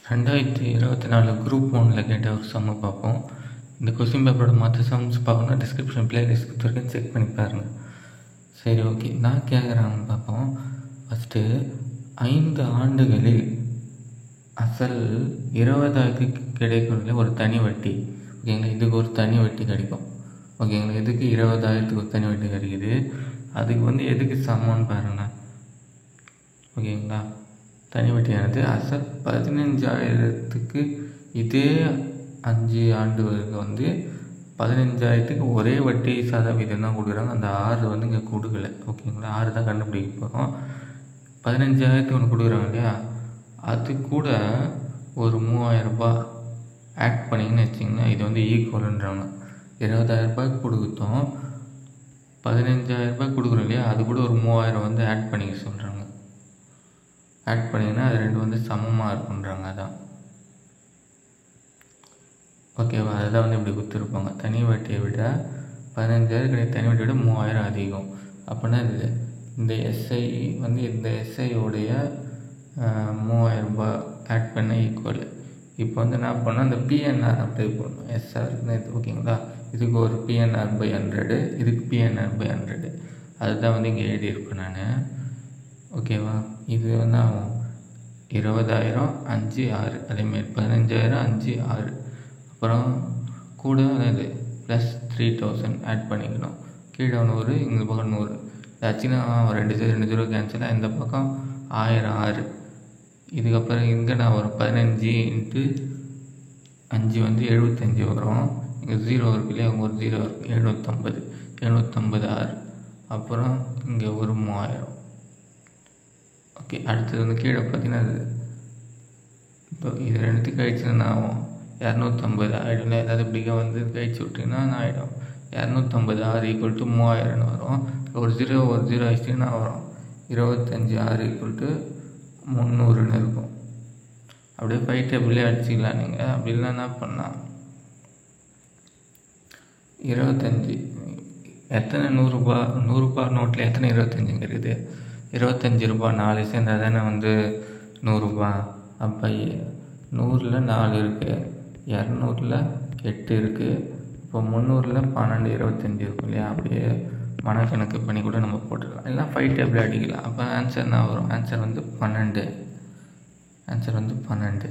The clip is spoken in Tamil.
2024 குரூப் 1ல் கேட்ட ஒரு சம்மு பார்ப்போம். இந்த கொஸ்டின் பேப்பரோட மற்ற சம்ஸ் பார்க்கணுன்னா டிஸ்கிரிப்ஷன் பிளேலிஸ்ட் கொடுத்துருக்கேன், செக் பண்ணி பாருங்கள். சரி, ஓகே. நான் கேட்குறாங்க பார்ப்போம். ஃபஸ்ட்டு 5 ஆண்டுகளில் அசல் 20,000 கிடைக்கிறதுல ஒரு தனி வட்டி. ஓகேங்களா, இதுக்கு ஒரு தனி வட்டி கிடைக்கும். ஓகேங்களா, இதுக்கு 20,000க்கு ஒரு தனி வட்டி கிடைக்குது. அதுக்கு எதுக்கு சமம்னு பாருங்கள். ஓகேங்களா, தனி வட்டியானது அசல் 15,000க்கு இதே 5 ஆண்டுகளுக்கு 15,000க்கு ஒரே வட்டி சதவீதம் தான் கொடுக்குறாங்க. அந்த 6 இங்கே கொடுக்கல. ஓகேங்களா, 6 தான் கண்டுபிடிக்க போகிறோம். 15,000க்கு ஒன்று கொடுக்குறாங்க இல்லையா, அது கூட ஒரு 3,000 ரூபாய் ஆட் பண்ணிங்கன்னு வச்சிங்கன்னா இது ஈக்குவலுன்றாங்க. 20,000 ரூபாய்க்கு கொடுக்குறோம், 15,000 ரூபாய் கொடுக்குறோம் இல்லையா, அது கூட ஒரு 3,000 ஆட் பண்ணிக்க சொல்கிறாங்க. ஆட் பண்ணிங்கன்னா அது ரெண்டு சமமாக இருக்குன்றாங்க. அதான் ஓகேவா, அதுதான் இப்படி கொடுத்துருப்பாங்க. தனி வட்டியை விட 15,000 கிடையாது, தனி வட்டியை விட 3,000 அதிகம். அப்படின்னா இந்த எஸ்ஐ இந்த எஸ்ஐயோடைய 3,000 ரூபாய் ஆட் பண்ண ஈக்குவல். இப்போ என்ன பண்ணால் அந்த பிஎன்ஆர் அப்ளை பண்ணணும். எஸ்ஆர் ஓகேங்களா, இதுக்கு ஒரு பிஎன்ஆர் பை 100, இதுக்கு பிஎன்ஆர் பை 100. அதுதான் இங்கே எழுதியிருப்பேன் நான். ஓகேவா, இது ஆகும் 20,000 5 6, அதேமாரி 15,000 5 6, அப்புறம் கூட ப்ளஸ் 3,000 ஆட் பண்ணிக்கணும். கீழே 100, இந்த பக்கம் 100. ஆச்சுன்னா 2 கேன்சலாக இந்த பக்கம் 1000 6. இதுக்கப்புறம் இங்கே வரும் 15 × 5 75 வரும். இங்கே 0 இருக்கு இல்லையா, அங்கே ஒரு 0 இருக்குது. 750 750 6, அப்புறம் இங்கே ஒரு 3,000. ஓகே, அடுத்தது கீழே பார்த்தீங்கன்னா இப்போ இது ரெண்டுத்துக்கு கழிச்சுன்னா ஆகும் 250 ஆகிடும். ஏதாவது இப்படிக்க கழிச்சு விட்டிங்கன்னா ஆகிடும் 250 6 = 3,000 வரும். ஒரு 0 ஆயிடுச்சுன்னா வரும் 25 6 = 300 இருக்கும். அப்படியே 5 டேபிளே அடிச்சிக்கலாம் நீங்கள். அப்படிலாம் என்ன பண்ணலாம், 25 எத்தனை 100 ரூபா நோட்டில் எத்தனை 25 இருக்குது? 25 ரூபா 4 சேர்ந்தால் தானே 100 ரூபா. அப்போ 100ல் 4 இருக்குது, 200ல் 8 இருக்குது, இப்போ 300ல் 12 25 இருக்கும் இல்லையா. அப்படியே மனக்கணக்கு பண்ணி கூட நம்ம போட்டுடலாம், இல்லை 5 டேபிள் அடிக்கலாம். அப்போ ஆன்சர் என்ன வரும்? ஆன்சர் 12. ஆன்சர் 12.